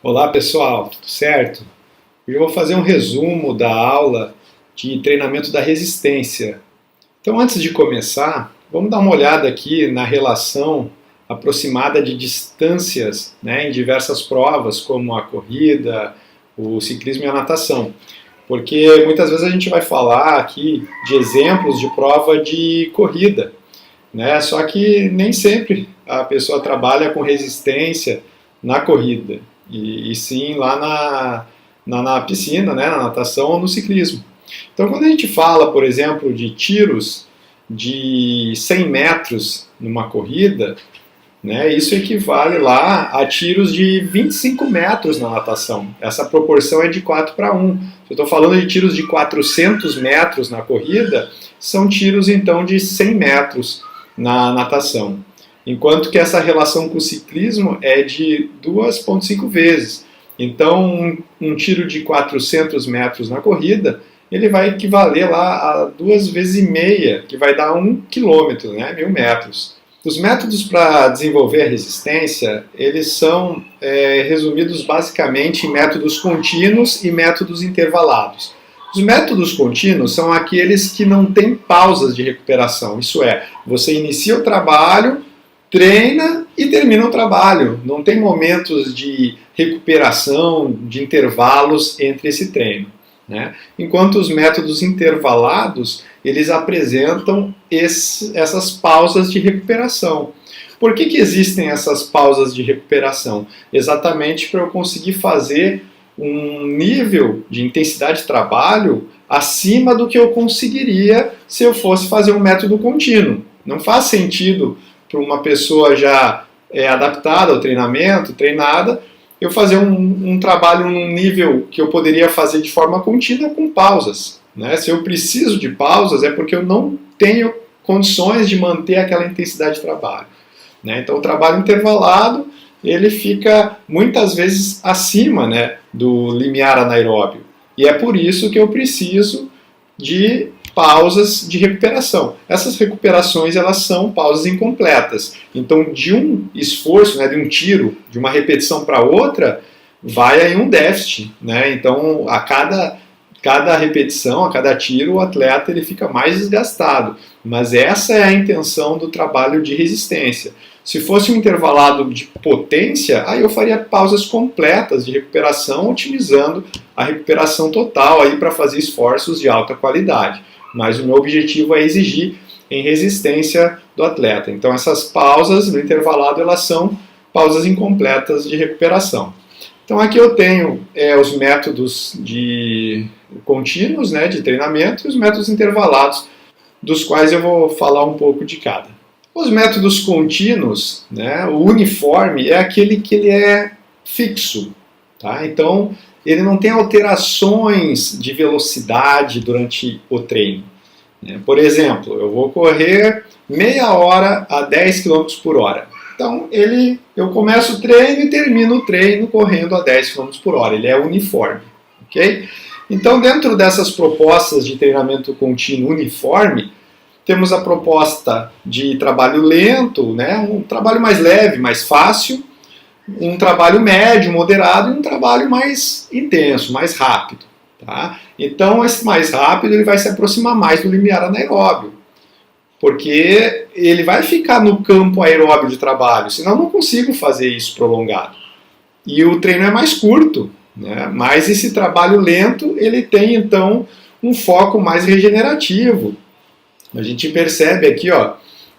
Olá pessoal, tudo certo? Hoje eu vou fazer um resumo da aula de treinamento da resistência. Então, antes de começar, vamos dar uma olhada aqui na relação aproximada de distâncias, em diversas provas, como a corrida, o ciclismo e a natação. Porque muitas vezes a gente vai falar aqui de exemplos de prova de corrida, Só que nem sempre a pessoa trabalha com resistência na corrida. E sim lá na piscina, na natação ou no ciclismo. Então, quando a gente fala, por exemplo, de tiros de 100 metros numa corrida, isso equivale lá a tiros de 25 metros na natação. Essa proporção é de 4:1. Se eu estou falando de tiros de 400 metros na corrida, são tiros então de 100 metros na natação. Enquanto que essa relação com o ciclismo é de 2,5 vezes. Então, um tiro de 400 metros na corrida, ele vai equivaler lá a 2,5 vezes, que vai dar 1 quilômetro, 1.000 metros. Os métodos para desenvolver a resistência, eles são resumidos basicamente em métodos contínuos e métodos intervalados. Os métodos contínuos são aqueles que não têm pausas de recuperação, isso é, você inicia o trabalho, treina e termina o trabalho. Não tem momentos de recuperação, de intervalos entre esse treino. Enquanto os métodos intervalados, eles apresentam essas pausas de recuperação. Por que existem essas pausas de recuperação? Exatamente para eu conseguir fazer um nível de intensidade de trabalho acima do que eu conseguiria se eu fosse fazer um método contínuo. Não faz sentido para uma pessoa já adaptada ao treinamento, treinada, eu fazer um trabalho num nível que eu poderia fazer de forma contínua com pausas. Se eu preciso de pausas é porque eu não tenho condições de manter aquela intensidade de trabalho. Então o trabalho intervalado ele fica muitas vezes acima do limiar anaeróbio. E é por isso que eu preciso de pausas de recuperação. Essas recuperações elas são pausas incompletas. Então, de um esforço, de um tiro, de uma repetição para outra, vai aí um déficit. Então, a cada repetição, a cada tiro, o atleta ele fica mais desgastado. Mas essa é a intenção do trabalho de resistência. Se fosse um intervalado de potência, aí eu faria pausas completas de recuperação, otimizando a recuperação total para fazer esforços de alta qualidade. Mas o meu objetivo é exigir em resistência do atleta. Então essas pausas no intervalado elas são pausas incompletas de recuperação. Então aqui eu tenho os métodos contínuos de treinamento e os métodos intervalados, dos quais eu vou falar um pouco de cada. Os métodos contínuos, o uniforme é aquele que ele é fixo. Então ele não tem alterações de velocidade durante o treino. Por exemplo, eu vou correr meia hora a 10 km por hora. Então, eu começo o treino e termino o treino correndo a 10 km por hora. Ele é uniforme. Okay? Então, dentro dessas propostas de treinamento contínuo uniforme, temos a proposta de trabalho lento, um trabalho mais leve, mais fácil, um trabalho médio, moderado e um trabalho mais intenso, mais rápido. Então, esse mais rápido ele vai se aproximar mais do limiar anaeróbio, porque ele vai ficar no campo aeróbio de trabalho, senão eu não consigo fazer isso prolongado. E o treino é mais curto, mas esse trabalho lento ele tem, então, um foco mais regenerativo. A gente percebe aqui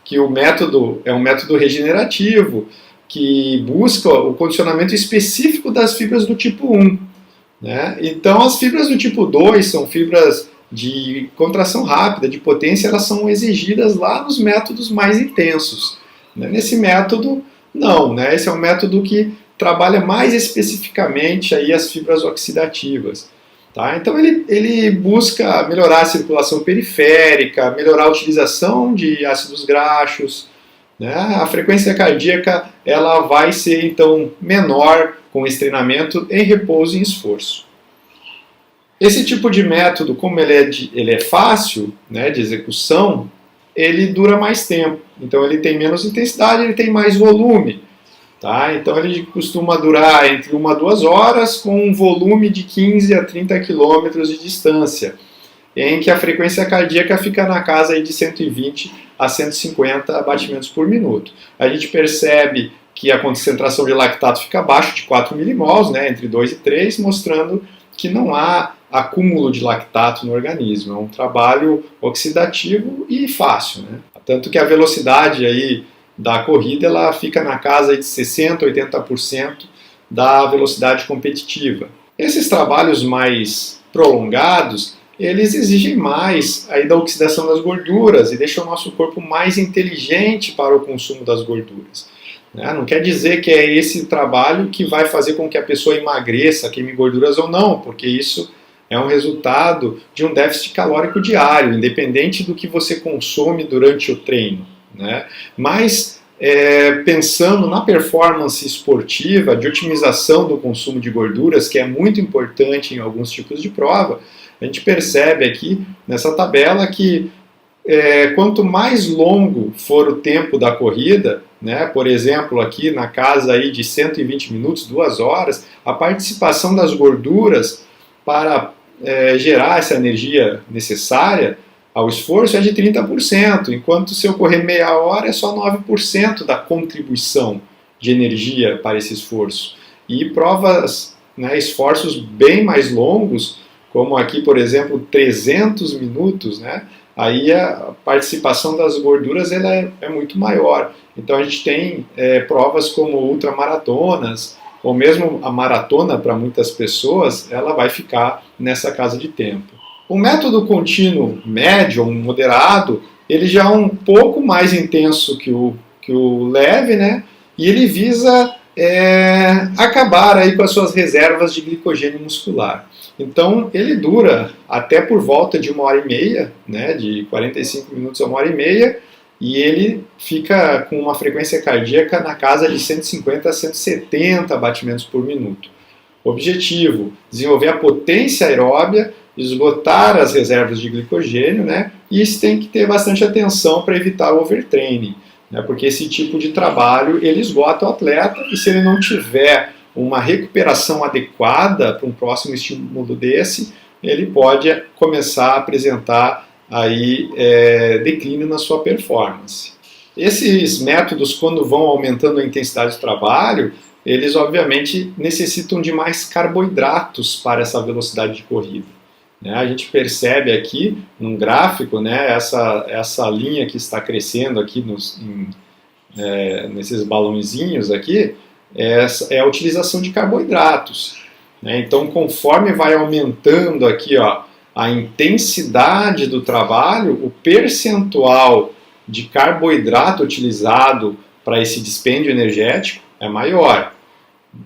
que o método é um método regenerativo, que busca o condicionamento específico das fibras do tipo 1. Então, as fibras do tipo 2 são fibras de contração rápida, de potência, elas são exigidas lá nos métodos mais intensos. Nesse método, não. Esse é um método que trabalha mais especificamente aí as fibras oxidativas. Então, ele busca melhorar a circulação periférica, melhorar a utilização de ácidos graxos. A frequência cardíaca ela vai ser, então, menor com esse treinamento em repouso e em esforço. Esse tipo de método, como ele é fácil de execução, ele dura mais tempo. Então ele tem menos intensidade, ele tem mais volume. Tá? Então ele costuma durar entre 1 a 2 horas com um volume de 15 a 30 quilômetros de distância, em que a frequência cardíaca fica na casa aí de 120 a 150 batimentos por minuto. A gente percebe que a concentração de lactato fica abaixo de 4 milimols, né, entre 2 e 3, mostrando que não há acúmulo de lactato no organismo. É um trabalho oxidativo e fácil, né? Tanto que a velocidade aí da corrida ela fica na casa de 60% a 80% da velocidade competitiva. Esses trabalhos mais prolongados, eles exigem mais aí da oxidação das gorduras e deixam o nosso corpo mais inteligente para o consumo das gorduras. Não quer dizer que é esse trabalho que vai fazer com que a pessoa emagreça, queime gorduras ou não, porque isso é um resultado de um déficit calórico diário, independente do que você consome durante o treino. Mas pensando na performance esportiva, de otimização do consumo de gorduras, que é muito importante em alguns tipos de prova, a gente percebe aqui nessa tabela que quanto mais longo for o tempo da corrida, por exemplo, aqui na casa aí de 120 minutos, 2 horas, a participação das gorduras para gerar essa energia necessária ao esforço é de 30%, enquanto se eu correr meia hora é só 9% da contribuição de energia para esse esforço. E provas, esforços bem mais longos, como aqui, por exemplo, 300 minutos, aí a participação das gorduras ela é muito maior. Então a gente tem provas como ultramaratonas, ou mesmo a maratona para muitas pessoas, ela vai ficar nessa casa de tempo. O método contínuo médio ou moderado, ele já é um pouco mais intenso que o leve, e ele visa acabar aí com as suas reservas de glicogênio muscular. Então ele dura até por volta de 1h30, de 45 minutos a 1h30, e ele fica com uma frequência cardíaca na casa de 150 a 170 batimentos por minuto. Objetivo: desenvolver a potência aeróbia, esgotar as reservas de glicogênio, e isso tem que ter bastante atenção para evitar o overtraining, porque esse tipo de trabalho ele esgota o atleta, e se ele não tiver uma recuperação adequada para um próximo estímulo desse, ele pode começar a apresentar aí, declínio na sua performance. Esses métodos, quando vão aumentando a intensidade do trabalho, eles obviamente necessitam de mais carboidratos para essa velocidade de corrida. A gente percebe aqui num gráfico, essa linha que está crescendo aqui nesses balãozinhos aqui, é a utilização de carboidratos. Então, conforme vai aumentando aqui a intensidade do trabalho, o percentual de carboidrato utilizado para esse dispêndio energético é maior.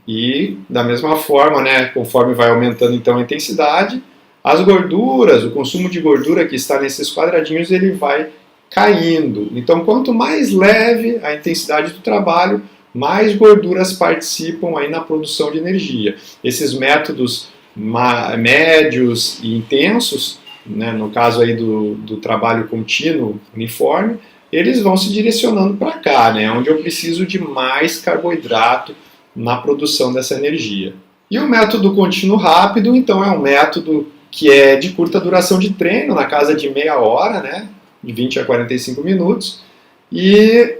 E, da mesma forma, conforme vai aumentando então a intensidade, as gorduras, o consumo de gordura que está nesses quadradinhos, ele vai caindo. Então, quanto mais leve a intensidade do trabalho, mais gorduras participam aí na produção de energia. Esses métodos médios e intensos, no caso aí do trabalho contínuo uniforme, eles vão se direcionando para cá, onde eu preciso de mais carboidrato na produção dessa energia. E o método contínuo rápido, então, é um método que é de curta duração de treino, na casa de meia hora, de 20 a 45 minutos, e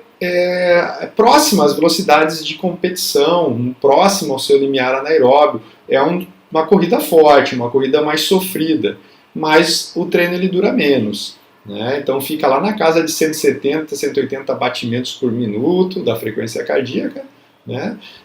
próximo às velocidades de competição, próximo ao seu limiar anaeróbio. É uma corrida forte, uma corrida mais sofrida, mas o treino ele dura menos. Então fica lá na casa de 170, 180 batimentos por minuto da frequência cardíaca,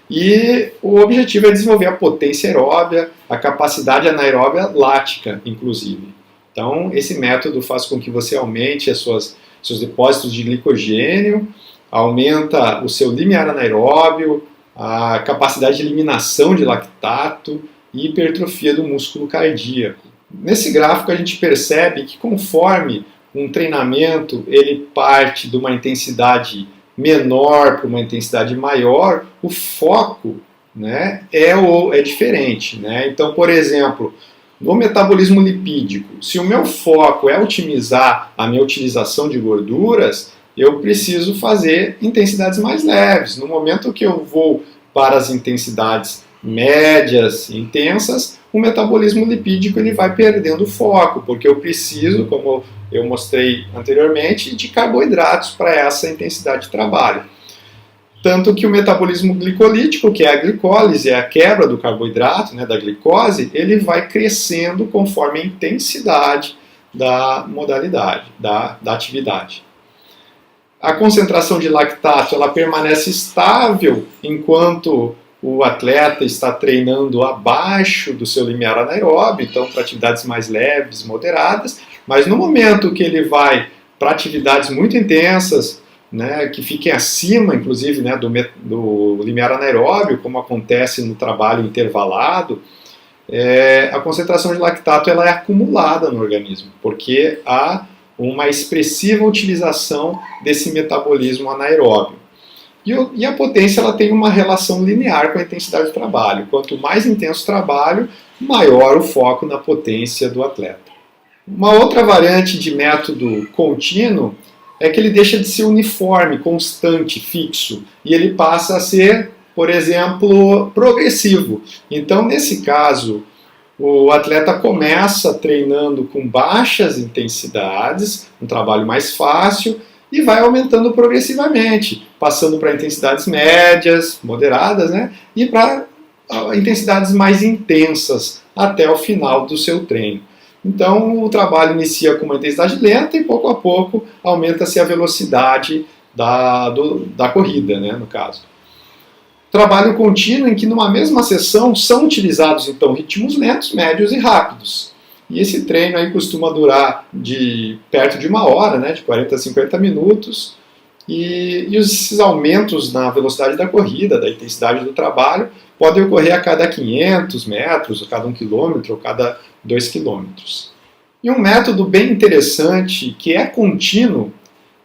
e o objetivo é desenvolver a potência aeróbia, a capacidade anaeróbia lática, inclusive. Então esse método faz com que você aumente seus depósitos de glicogênio, aumenta o seu limiar anaeróbio, a capacidade de eliminação de lactato e hipertrofia do músculo cardíaco. Nesse gráfico a gente percebe que conforme um treinamento ele parte de uma intensidade menor para uma intensidade maior, o foco é diferente. Então, por exemplo, no metabolismo lipídico, se o meu foco é otimizar a minha utilização de gorduras, eu preciso fazer intensidades mais leves. No momento que eu vou para as intensidades médias, intensas, o metabolismo lipídico ele vai perdendo foco, porque eu preciso, como eu mostrei anteriormente, de carboidratos para essa intensidade de trabalho. Tanto que o metabolismo glicolítico, que é a glicólise, é a quebra do carboidrato, né, da glicose, ele vai crescendo conforme a intensidade da modalidade, da atividade. A concentração de lactato ela permanece estável enquanto o atleta está treinando abaixo do seu limiar anaeróbio, então para atividades mais leves, moderadas, mas no momento que ele vai para atividades muito intensas, né, que fiquem acima, inclusive, né, do limiar anaeróbio, como acontece no trabalho intervalado, a concentração de lactato ela é acumulada no organismo, porque há uma expressiva utilização desse metabolismo anaeróbio. E a potência ela tem uma relação linear com a intensidade do trabalho. Quanto mais intenso o trabalho, maior o foco na potência do atleta. Uma outra variante de método contínuo é que ele deixa de ser uniforme, constante, fixo, e ele passa a ser, por exemplo, progressivo. Então, nesse caso, o atleta começa treinando com baixas intensidades, um trabalho mais fácil, e vai aumentando progressivamente, passando para intensidades médias, moderadas, né, e para intensidades mais intensas até o final do seu treino. Então o trabalho inicia com uma intensidade lenta e pouco a pouco aumenta-se a velocidade da corrida, né, no caso. Trabalho contínuo em que numa mesma sessão são utilizados então ritmos lentos, médios e rápidos. E esse treino aí costuma durar de perto de 1 hora, né, de 40 a 50 minutos. E esses aumentos na velocidade da corrida, da intensidade do trabalho, podem ocorrer a cada 500 metros, a cada 1 quilômetro, ou cada 2 quilômetros. E um método bem interessante, que é contínuo,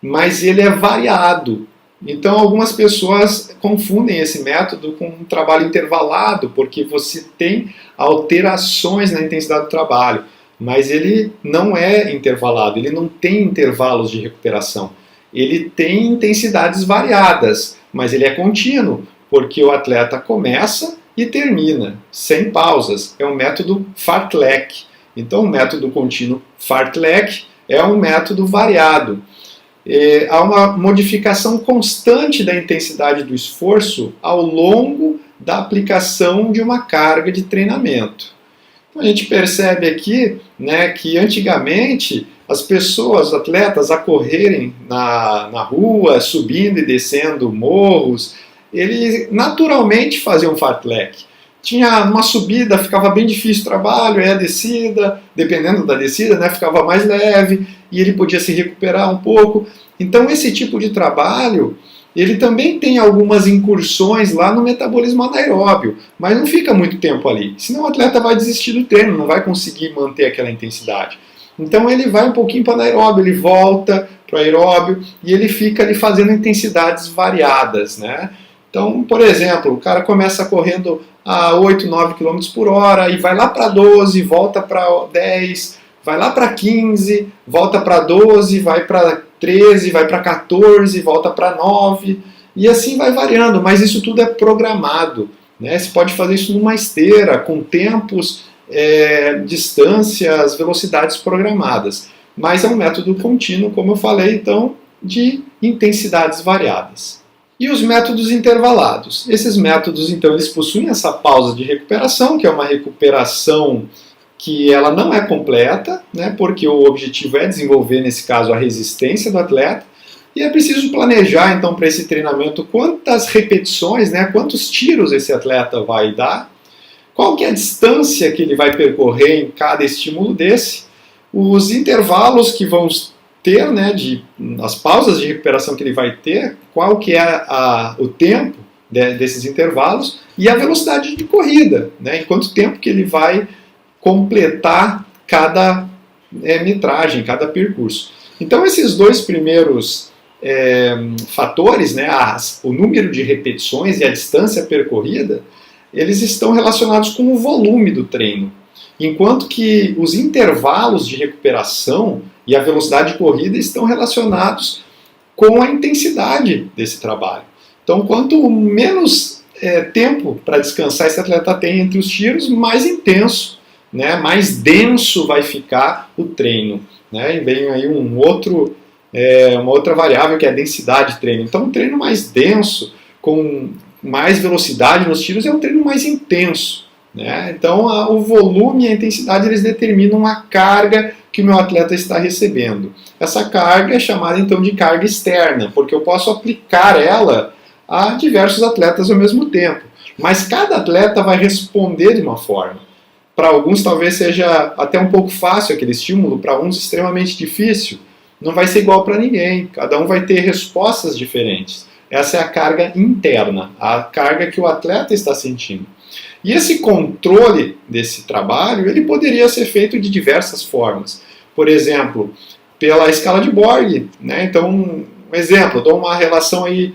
mas ele é variado. Então algumas pessoas confundem esse método com um trabalho intervalado, porque você tem alterações na intensidade do trabalho, mas ele não é intervalado, ele não tem intervalos de recuperação. Ele tem intensidades variadas, mas ele é contínuo, porque o atleta começa e termina, sem pausas. É um método fartlek. Então o método contínuo fartlek é um método variado. Há uma modificação constante da intensidade do esforço ao longo da aplicação de uma carga de treinamento. Então, a gente percebe aqui, né, que antigamente as pessoas, os atletas, a correrem na rua, subindo e descendo morros, eles naturalmente faziam fartlek. Tinha uma subida, ficava bem difícil o trabalho, aí a descida, dependendo da descida, né, ficava mais leve e ele podia se recuperar um pouco. Então esse tipo de trabalho, ele também tem algumas incursões lá no metabolismo anaeróbio, mas não fica muito tempo ali, senão o atleta vai desistir do treino, não vai conseguir manter aquela intensidade. Então ele vai um pouquinho para o anaeróbio, ele volta para o aeróbio e ele fica ali fazendo intensidades variadas, né? Então, por exemplo, o cara começa correndo a 8, 9 km por hora e vai lá para 12, volta para 10, vai lá para 15, volta para 12, vai para 13, vai para 14, volta para 9, e assim vai variando, mas isso tudo é programado, né? Você pode fazer isso numa esteira, com tempos, distâncias, velocidades programadas, mas é um método contínuo, como eu falei, então, de intensidades variadas. E os métodos intervalados. Esses métodos, então, eles possuem essa pausa de recuperação, que é uma recuperação que ela não é completa, né, porque o objetivo é desenvolver, nesse caso, a resistência do atleta, e é preciso planejar, então, para esse treinamento, quantas repetições, né, quantos tiros esse atleta vai dar, qual que é a distância que ele vai percorrer em cada estímulo desse, os intervalos que vão ter, né, as pausas de recuperação que ele vai ter, qual que é o tempo desses intervalos e a velocidade de corrida, né, em quanto tempo que ele vai completar cada metragem, cada percurso. Então esses dois primeiros fatores, né, o número de repetições e a distância percorrida, eles estão relacionados com o volume do treino, enquanto que os intervalos de recuperação e a velocidade de corrida estão relacionados com a intensidade desse trabalho. Então, quanto menos tempo para descansar esse atleta tem entre os tiros, mais intenso, né, mais denso vai ficar o treino. Né, e vem aí uma outra variável que é a densidade de treino. Então, um treino mais denso, com mais velocidade nos tiros, é um treino mais intenso. Né? Então, o volume e a intensidade eles determinam a carga que o meu atleta está recebendo. Essa carga é chamada então de carga externa, porque eu posso aplicar ela a diversos atletas ao mesmo tempo. Mas cada atleta vai responder de uma forma. Para alguns talvez seja até um pouco fácil aquele estímulo, para uns extremamente difícil. Não vai ser igual para ninguém, cada um vai ter respostas diferentes. Essa é a carga interna, a carga que o atleta está sentindo. E esse controle desse trabalho, ele poderia ser feito de diversas formas. Por exemplo, pela escala de Borg. Né? Então, um exemplo, eu dou uma relação aí,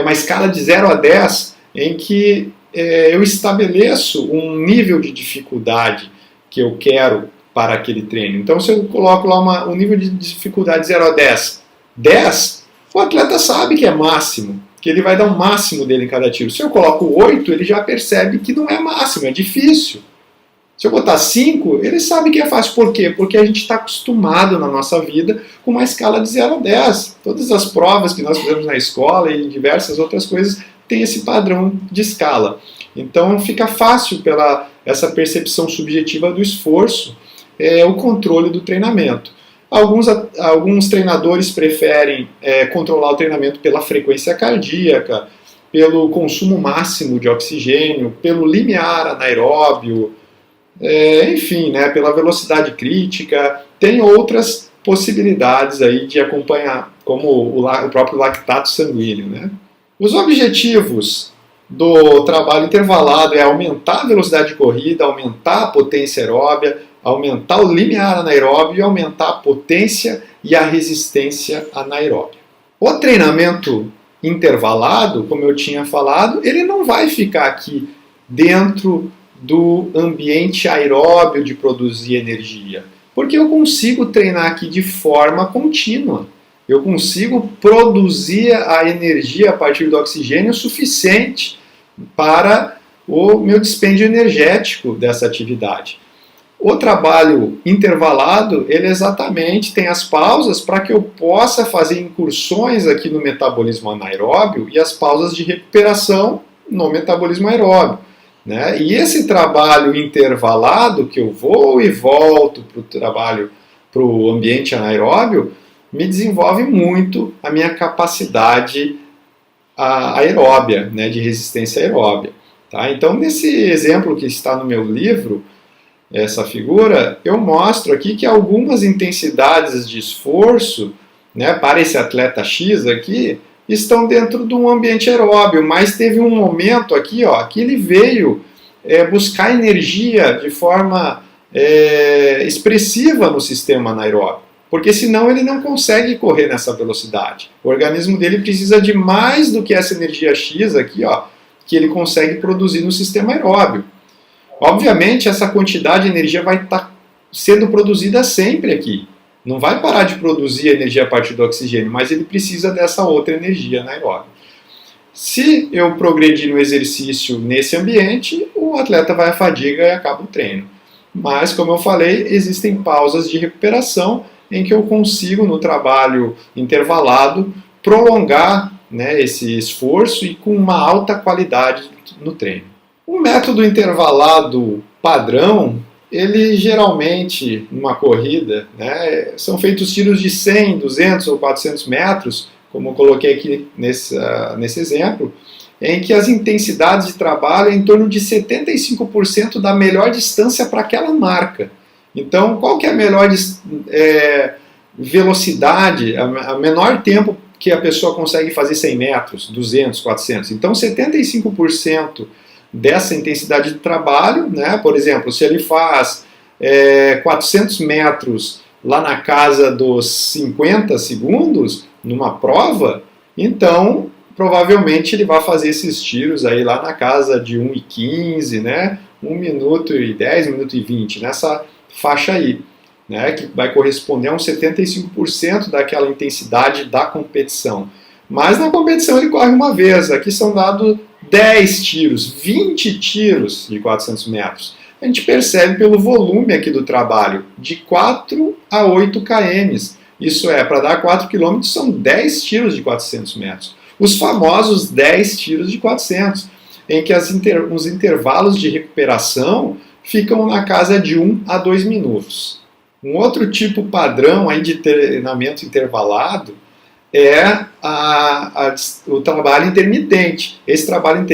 uma escala de 0 a 10, em que eu estabeleço um nível de dificuldade que eu quero para aquele treino. Então, se eu coloco lá um nível de dificuldade 0 a 10, 10, o atleta sabe que é máximo, que ele vai dar o máximo dele em cada tiro. Se eu coloco 8, ele já percebe que não é máximo, é difícil. Se eu botar 5, ele sabe que é fácil. Por quê? Porque a gente está acostumado na nossa vida com uma escala de 0 a 10. Todas as provas que nós fizemos na escola e diversas outras coisas têm esse padrão de escala. Então fica fácil, pela essa percepção subjetiva do esforço, o controle do treinamento. Alguns treinadores preferem controlar o treinamento pela frequência cardíaca, pelo consumo máximo de oxigênio, pelo limiar anaeróbio, enfim, né, pela velocidade crítica. Tem outras possibilidades aí de acompanhar, como o próprio lactato sanguíneo. Né? Os objetivos do trabalho intervalado é aumentar a velocidade de corrida, aumentar a potência aeróbia, aumentar o limiar anaeróbio e aumentar a potência e a resistência anaeróbia. O treinamento intervalado, como eu tinha falado, ele não vai ficar aqui dentro do ambiente aeróbio de produzir energia, porque eu consigo treinar aqui de forma contínua. Eu consigo produzir a energia a partir do oxigênio suficiente para o meu dispêndio energético dessa atividade. O trabalho intervalado, ele exatamente tem as pausas para que eu possa fazer incursões aqui no metabolismo anaeróbio e as pausas de recuperação no metabolismo aeróbio. Né? E esse trabalho intervalado, que eu vou e volto para o ambiente anaeróbio, me desenvolve muito a minha capacidade aeróbia, né, de resistência aeróbia. Tá? Então, nesse exemplo que está no meu livro, essa figura, eu mostro aqui que algumas intensidades de esforço, né, para esse atleta X aqui, estão dentro de um ambiente aeróbio, mas teve um momento aqui, ó, que ele veio buscar energia de forma expressiva no sistema anaeróbio, porque senão ele não consegue correr nessa velocidade. O organismo dele precisa de mais do que essa energia X aqui, ó, que ele consegue produzir no sistema aeróbio. Obviamente, essa quantidade de energia vai estar sendo produzida sempre aqui. Não vai parar de produzir energia a partir do oxigênio, mas ele precisa dessa outra energia anaeróbia. Se eu progredir no exercício nesse ambiente, o atleta vai à fadiga e acaba o treino. Mas, como eu falei, existem pausas de recuperação em que eu consigo, no trabalho intervalado, prolongar, né, esse esforço e com uma alta qualidade no treino. O método intervalado padrão, ele geralmente, numa corrida, né, são feitos tiros de 100, 200 ou 400 metros, como eu coloquei aqui nesse exemplo, em que as intensidades de trabalho é em torno de 75% da melhor distância para aquela marca. Então, qual que é a melhor velocidade, a menor tempo que a pessoa consegue fazer 100 metros, 200, 400? Então, 75% dessa intensidade de trabalho, né? Por exemplo, se ele faz 400 metros lá na casa dos 50 segundos, numa prova, então provavelmente ele vai fazer esses tiros aí lá na casa de 1:15, né? 1 minuto e 10, 1 minuto e 20, nessa faixa aí. né, que vai corresponder a uns 75% daquela intensidade da competição. Mas na competição ele corre uma vez, aqui são dados 10 tiros, 20 tiros de 400 metros. A gente percebe pelo volume aqui do trabalho, de 4 a 8 km. Isso é, para dar 4 km são 10 tiros de 400 metros. Os famosos 10 tiros de 400, em que os intervalos de recuperação ficam na casa de 1 a 2 minutos. Um outro tipo padrão aí de treinamento intervalado é o trabalho intermitente. Esse trabalho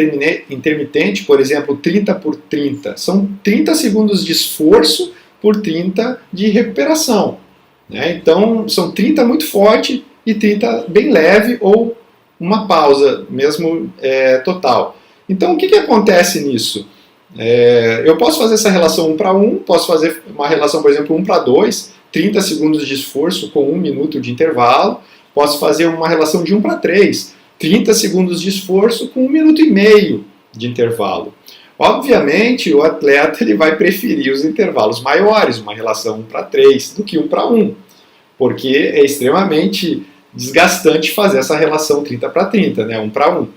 intermitente, por exemplo, 30 por 30, são 30 segundos de esforço por 30 de recuperação. Né? Então, são 30 muito forte e 30 bem leve ou uma pausa mesmo total. Então, o que acontece nisso? Eu posso fazer essa relação 1 para 1, posso fazer uma relação, por exemplo, 1 para 2, 30 segundos de esforço com 1 minuto de intervalo. Posso fazer uma relação de 1 para 3, 30 segundos de esforço com 1 minuto e meio de intervalo. Obviamente, o atleta ele vai preferir os intervalos maiores, uma relação 1 para 3, do que 1 para 1, porque é extremamente desgastante fazer essa relação 30 para 30, né, 1 para 1.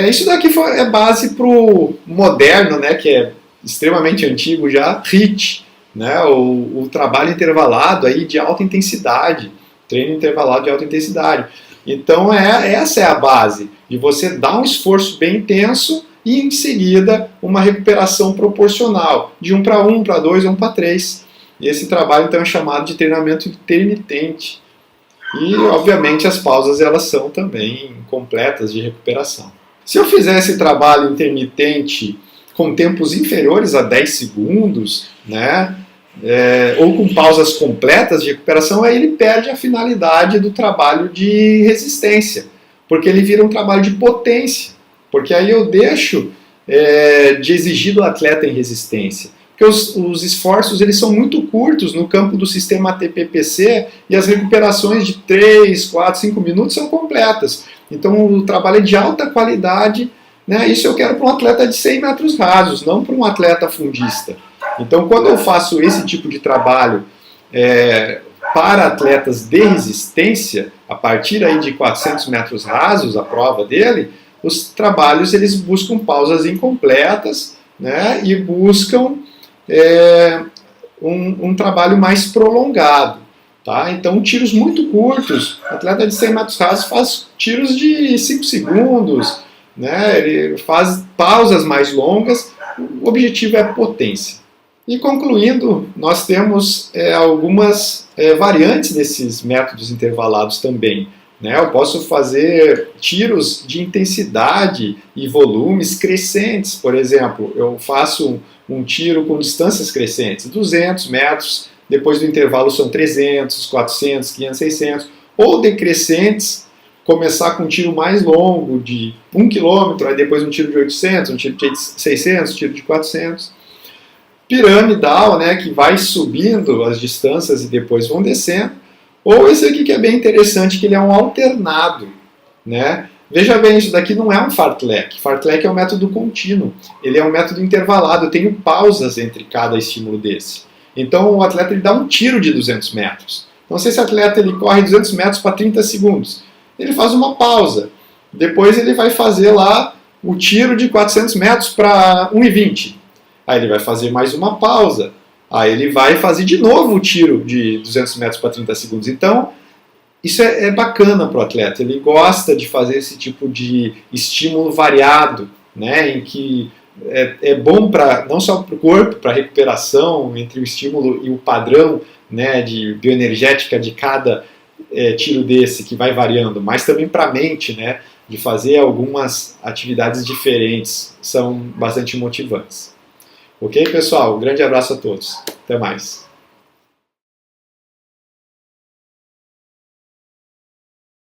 Isso daqui é base para o moderno, né, que é extremamente antigo já, HIIT, né, o trabalho intervalado aí de alta intensidade, treino intervalado de alta intensidade. Então essa é a base, de você dar um esforço bem intenso e em seguida uma recuperação proporcional, de 1 para 1, para 2, 1 para 3. E esse trabalho então é chamado de treinamento intermitente. E obviamente as pausas elas são também completas de recuperação. Se eu fizer esse trabalho intermitente com tempos inferiores a 10 segundos, né, ou com pausas completas de recuperação, aí ele perde a finalidade do trabalho de resistência, porque ele vira um trabalho de potência, porque aí eu deixo de exigir do atleta em resistência, porque os esforços eles são muito curtos no campo do sistema ATP-PC e as recuperações de 3, 4, 5 minutos são completas. Então o trabalho é de alta qualidade, né? Isso eu quero para um atleta de 100 metros rasos, não para um atleta fundista. Então quando eu faço esse tipo de trabalho para atletas de resistência, a partir aí de 400 metros rasos, a prova dele, os trabalhos eles buscam pausas incompletas, né? E buscam um trabalho mais prolongado. Tá? Então, tiros muito curtos. O atleta de 100 metros rasos faz tiros de 5 segundos, né? Ele faz pausas mais longas. O objetivo é a potência. E concluindo, nós temos algumas variantes desses métodos intervalados também. Né? Eu posso fazer tiros de intensidade e volumes crescentes. Por exemplo, eu faço um tiro com distâncias crescentes, 200 metros, depois do intervalo são 300, 400, 500, 600, ou decrescentes, começar com um tiro mais longo, de 1 km, aí depois um tiro de 800, um tiro de 600, um tiro de 400. Piramidal, né, que vai subindo as distâncias e depois vão descendo. Ou esse aqui que é bem interessante, que ele é um alternado, né? Veja bem, isso daqui não é um fartlek. Fartlek é um método contínuo. Ele é um método intervalado. Eu tenho pausas entre cada estímulo desse. Então o atleta ele dá um tiro de 200 metros. Então se esse atleta ele corre 200 metros para 30 segundos, ele faz uma pausa. Depois ele vai fazer lá o tiro de 400 metros para 1,20. Aí ele vai fazer mais uma pausa. Aí ele vai fazer de novo o tiro de 200 metros para 30 segundos. Então, isso é bacana para o atleta. Ele gosta de fazer esse tipo de estímulo variado, né, em que é bom não só para o corpo, para a recuperação, entre o estímulo e o padrão, né, de bioenergética de cada tiro desse, que vai variando, mas também para a mente, né, de fazer algumas atividades diferentes, são bastante motivantes. Ok, pessoal? Um grande abraço a todos. Até mais.